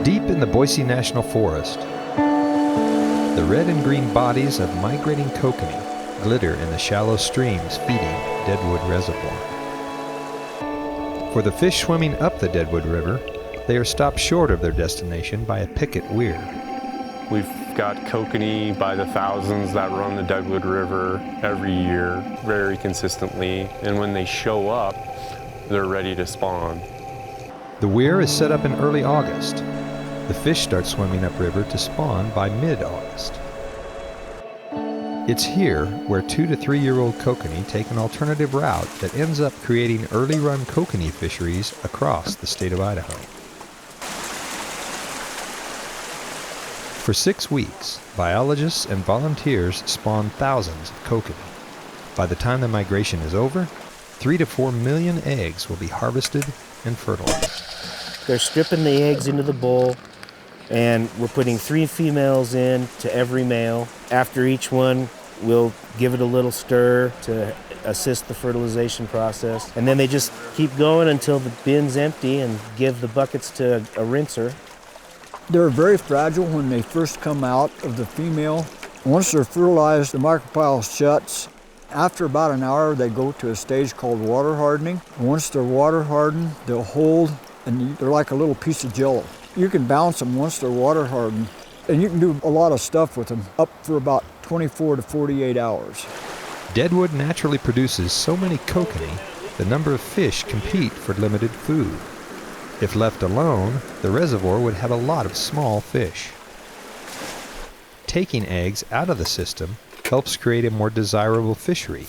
Deep in the Boise National Forest, the red and green bodies of migrating kokanee glitter in the shallow streams feeding Deadwood Reservoir. For the fish swimming up the Deadwood River, they are stopped short of their destination by a picket weir. We've got kokanee by the thousands that run the Deadwood River every year, very consistently, and when they show up, they're ready to spawn. The weir is set up in early August. The fish start swimming upriver to spawn by mid-August. It's here where 2 to 3 year old kokanee take an alternative route that ends up creating early run kokanee fisheries across the state of Idaho. For 6 weeks, biologists and volunteers spawn thousands of kokanee. By the time the migration is over, 3 to 4 million eggs will be harvested and fertilized. They're stripping the eggs into the bowl, and we're putting 3 females in to every male. After each one, we'll give it a little stir to assist the fertilization process. And then they just keep going until the bin's empty and give the buckets to a rinser. They're very fragile when they first come out of the female. Once they're fertilized, the micropyle shuts. After about an hour, they go to a stage called water hardening. Once they're water hardened, they'll hold, and they're like a little piece of jello. You can bounce them once they're water hardened, and you can do a lot of stuff with them, up for about 24 to 48 hours. Deadwood naturally produces so many kokanee, the number of fish compete for limited food. If left alone, the reservoir would have a lot of small fish. Taking eggs out of the system helps create a more desirable fishery,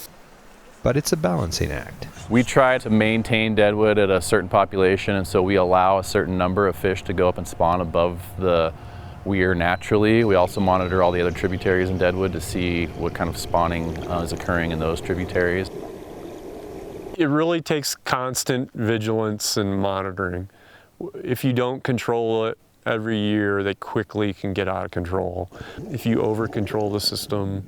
but it's a balancing act. We try to maintain Deadwood at a certain population, and so we allow a certain number of fish to go up and spawn above the weir naturally. We also monitor all the other tributaries in Deadwood to see what kind of spawning is occurring in those tributaries. It really takes constant vigilance and monitoring. If you don't control it every year, they quickly can get out of control. If you over-control the system,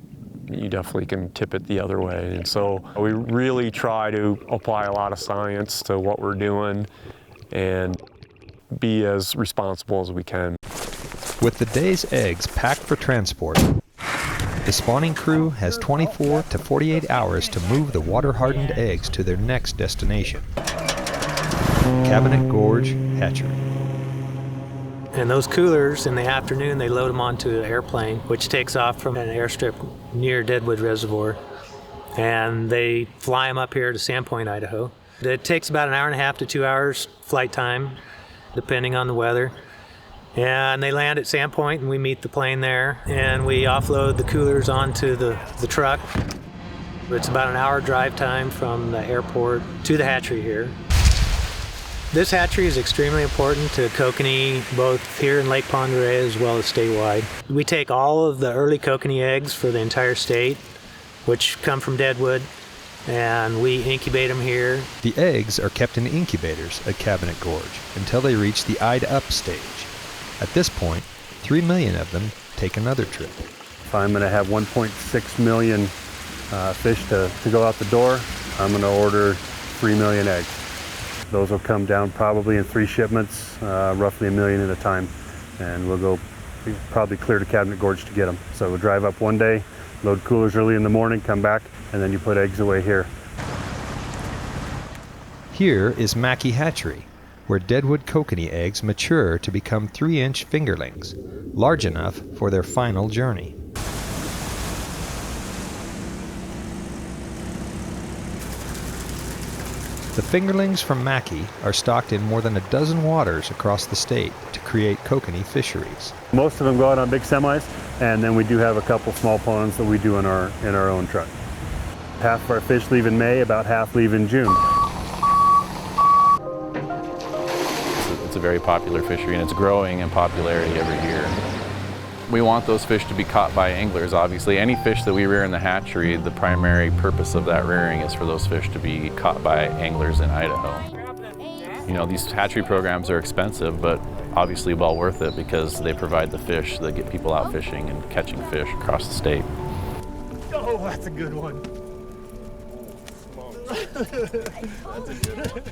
you definitely can tip it the other way. And so we really try to apply a lot of science to what we're doing and be as responsible as we can. With the day's eggs packed for transport, the spawning crew has 24 to 48 hours to move the water-hardened eggs to their next destination, Cabinet Gorge Hatchery. And those coolers, in the afternoon, they load them onto an airplane, which takes off from an airstrip near Deadwood Reservoir. And they fly them up here to Sandpoint, Idaho. It takes about an hour and a half to 2 hours flight time, depending on the weather. And they land at Sandpoint, and we meet the plane there, and we offload the coolers onto the truck. It's about an hour drive time from the airport to the hatchery here. This hatchery is extremely important to kokanee, both here in Lake Pend Oreille as well as statewide. We take all of the early kokanee eggs for the entire state, which come from Deadwood, and we incubate them here. The eggs are kept in incubators at Cabinet Gorge until they reach the eyed up stage. At this point, 3 million of them take another trip. If I'm going to have 1.6 million fish to go out the door, I'm going to order 3 million eggs. Those will come down probably in 3 shipments, roughly 1 million at a time. And we'll go probably clear to Cabinet Gorge to get them. So we'll drive up one day, load coolers early in the morning, come back, and then you put eggs away here. Here is Mackey Hatchery, where Deadwood kokanee eggs mature to become 3-inch fingerlings, large enough for their final journey. The fingerlings from Mackey are stocked in more than a dozen waters across the state to create kokanee fisheries. Most of them go out on big semis, and then we do have a couple small ponds that we do in our own truck. Half of our fish leave in May, about half leave in June. It's a very popular fishery, and it's growing in popularity every year. We want those fish to be caught by anglers, obviously. Any fish that we rear in the hatchery, the primary purpose of that rearing is for those fish to be caught by anglers in Idaho. You know, these hatchery programs are expensive, but obviously well worth it because they provide the fish that get people out fishing and catching fish across the state. Oh, that's a good one. That's a good one.